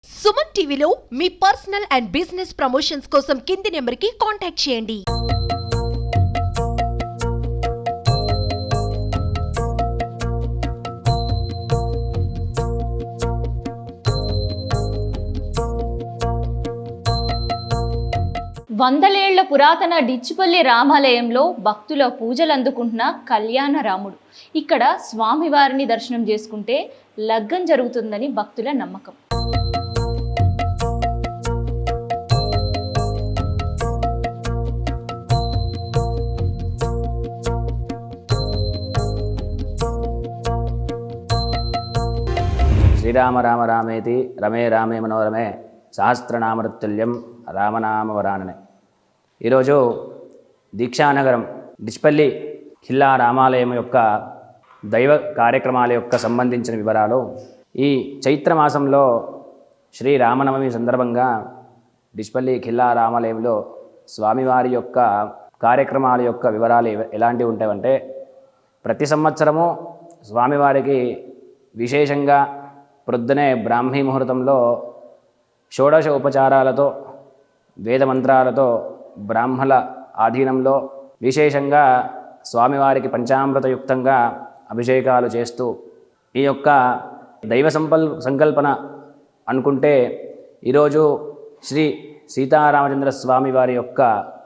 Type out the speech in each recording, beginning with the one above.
సుమన్ టీవీలో మీ personal and business promotions కోసం కింది నెంబర్కి కాంటాక్ట్ చేయండి. వందలేళ్ల పురాతన డిచ్చిపల్లి రామాలయంలో భక్తుల పూజలు అందుకుంటున్న కళ్యాణ రాముడు. ఇక్కడ స్వామివారిని దర్శనం చేసుకుంటే లగ్గం జరుగుతుందని భక్తుల నమ్మకం. శ్రీరామ రామ రామేతి రమే రామే మనోరమే సహస్రనామృతుల్యం రామనామవరాననే. ఈరోజు దీక్షానగరం డిచ్చిపల్లి ఖిల్లా రామాలయం యొక్క దైవ కార్యక్రమాల యొక్క సంబంధించిన వివరాలు. ఈ చైత్రమాసంలో శ్రీరామనవమి సందర్భంగా డిచ్చిపల్లి ఖిల్లా రామాలయంలో స్వామివారి యొక్క కార్యక్రమాల యొక్క వివరాలు ఎలాంటివి ఉంటాయంటే, ప్రతి సంవత్సరము స్వామివారికి విశేషంగా ప్రొద్దునే బ్రాహ్మీ ముహూర్తంలో షోడశ ఉపచారాలతో వేదమంత్రాలతో బ్రాహ్మల ఆధీనంలో విశేషంగా స్వామివారికి పంచామృతయుక్తంగా అభిషేకాలు చేస్తూ ఈ యొక్క దైవ సంకల్పన అనుకుంటే ఈరోజు శ్రీ సీతారామచంద్ర స్వామి వారి యొక్క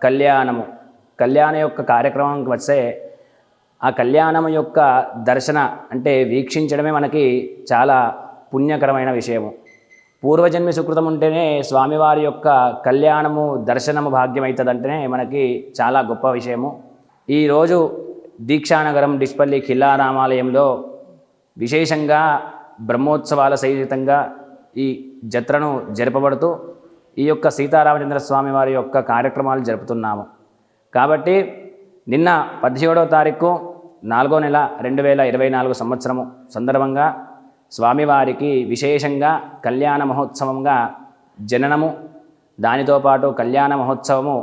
కళ్యాణ యొక్క కార్యక్రమంకి వస్తే ఆ కళ్యాణం యొక్క దర్శన అంటే వీక్షించడమే మనకి చాలా పుణ్యకరమైన విషయము. పూర్వజన్మ సుకృతం ఉంటేనే స్వామివారి యొక్క కళ్యాణము దర్శనము భాగ్యమవుతుందంటేనే మనకి చాలా గొప్ప విషయము. ఈరోజు దీక్షానగరం డిచ్చిపల్లి ఖిల్లా రామాలయంలో విశేషంగా బ్రహ్మోత్సవాల సహితంగా ఈ జత్రను జరపబడుతూ ఈ యొక్క సీతారామచంద్ర స్వామి వారి యొక్క కార్యక్రమాలు జరుపుతున్నాము. కాబట్టి నిన్న 17వ తారీఖు 4వ నెల 2024 సంవత్సరము సందర్భంగా స్వామివారికి విశేషంగా కళ్యాణ మహోత్సవంగా జననము, దానితో పాటు కళ్యాణ మహోత్సవము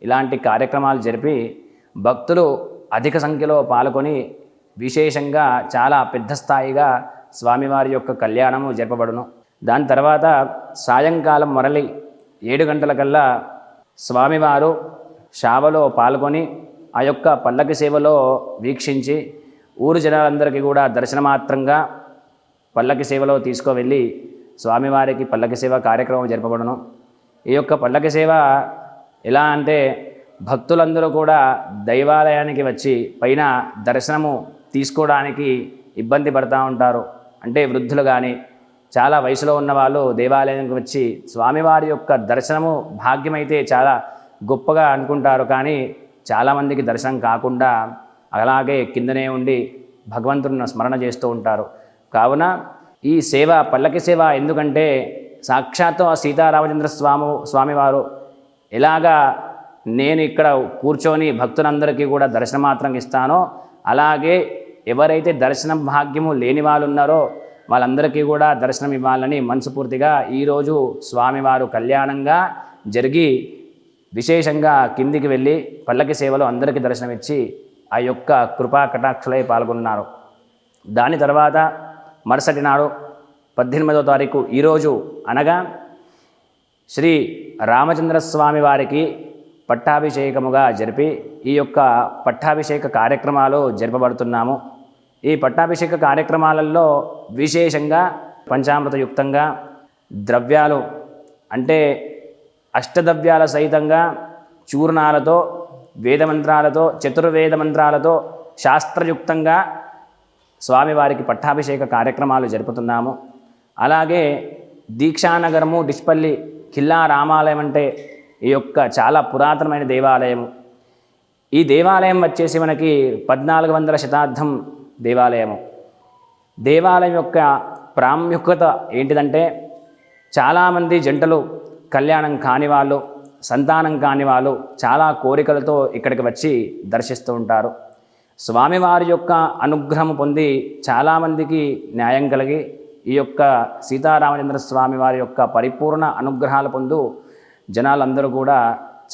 ఇలాంటి కార్యక్రమాలు జరిపి భక్తులు అధిక సంఖ్యలో పాల్గొని విశేషంగా చాలా పెద్ద స్థాయిగా స్వామివారి యొక్క కళ్యాణము జరపబడును. దాని తర్వాత సాయంకాలం మరలి 7 గంటలకల్లా స్వామివారు శావలో పాల్గొని ఆ యొక్క పల్లకి సేవలో వీక్షించి ఊరు జనాలందరికీ కూడా దర్శనమాత్రంగా పల్లకి సేవలో తీసుకువెళ్ళి స్వామివారికి పల్లకి సేవ కార్యక్రమం జరపబడును. ఈ యొక్క పల్లకి సేవ ఎలా అంటే, భక్తులందరూ కూడా దైవాలయానికి వచ్చి పైన దర్శనము తీసుకోవడానికి ఇబ్బంది పడుతూ ఉంటారు. అంటే వృద్ధులు కానీ చాలా వయసులో ఉన్నవాళ్ళు దేవాలయానికి వచ్చి స్వామివారి యొక్క దర్శనము భాగ్యమైతే చాలా గొప్పగా అనుకుంటారు. కానీ చాలామందికి దర్శనం కాకుండా అలాగే కిందనే ఉండి భగవంతుడిని స్మరణ చేస్తూ ఉంటారు. కావున ఈ సేవ పల్లకి సేవ ఎందుకంటే, సాక్షాత్తు ఆ సీతారామచంద్ర స్వామివారు ఎలాగా నేను ఇక్కడ కూర్చొని భక్తులందరికీ కూడా దర్శనమాత్రం ఇస్తానో, అలాగే ఎవరైతే దర్శనం భాగ్యము లేని వాళ్ళు ఉన్నారో వాళ్ళందరికీ కూడా దర్శనం ఇవ్వాలని మనస్ఫూర్తిగా ఈరోజు స్వామివారు కళ్యాణంగా జరిగి విశేషంగా కిందికి వెళ్ళి పల్లకి సేవలో అందరికీ దర్శనమిచ్చి ఆ యొక్క కృపా కటాక్షలై పాల్గొన్నారు. దాని తర్వాత మరుసటి నాడు 18వ తారీఖు ఈరోజు అనగా శ్రీ రామచంద్ర స్వామి వారికి పట్టాభిషేకముగా జరిపి ఈ యొక్క పట్టాభిషేక కార్యక్రమాలు జరపబడుతున్నాము. ఈ పట్టాభిషేక కార్యక్రమాలలో విశేషంగా పంచామృతయుక్తంగా ద్రవ్యాలు అంటే అష్టద్రవ్యాల సహితంగా చూర్ణాలతో వేదమంత్రాలతో చతుర్వేద మంత్రాలతో శాస్త్రయుక్తంగా స్వామివారికి పట్టాభిషేక కార్యక్రమాలు జరుపుతున్నాము. అలాగే దీక్షానగరము డిచ్చిపల్లి ఖిల్లా రామాలయం అంటే ఈ యొక్క చాలా పురాతనమైన దేవాలయము. ఈ దేవాలయం వచ్చేసి మనకి 1400వ శతాబ్దం దేవాలయము. దేవాలయం యొక్క ప్రాముఖ్యత ఏంటిదంటే, చాలామంది జంటలు కళ్యాణం కాని వాళ్ళు, సంతానం కాని వాళ్ళు చాలా కోరికలతో ఇక్కడికి వచ్చి దర్శిస్తూ ఉంటారు. స్వామివారి యొక్క అనుగ్రహం పొంది చాలామందికి న్యాయం కలిగి ఈ యొక్క సీతారామచంద్ర స్వామి వారి యొక్క పరిపూర్ణ అనుగ్రహాలు పొందు జనాలందరూ కూడా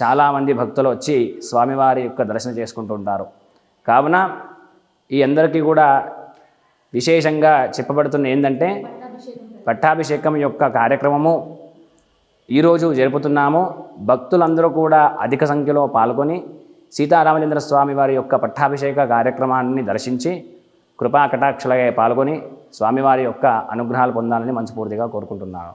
చాలామంది భక్తులు వచ్చి స్వామివారి యొక్క దర్శనం చేసుకుంటూ ఉంటారు. కావున ఈ అందరికీ కూడా విశేషంగా చెప్పబడుతున్న ఏంటంటే, పట్టాభిషేకం యొక్క కార్యక్రమము ఈరోజు జరుపుతున్నాము. భక్తులందరూ కూడా అధిక సంఖ్యలో పాల్గొని సీతారామచంద్ర స్వామి వారి యొక్క పట్టాభిషేక కార్యక్రమాన్ని దర్శించి కృపా కటాక్షలగా పాల్గొని స్వామివారి యొక్క అనుగ్రహాలు పొందాలని మనస్ఫూర్తిగా కోరుకుంటున్నాను.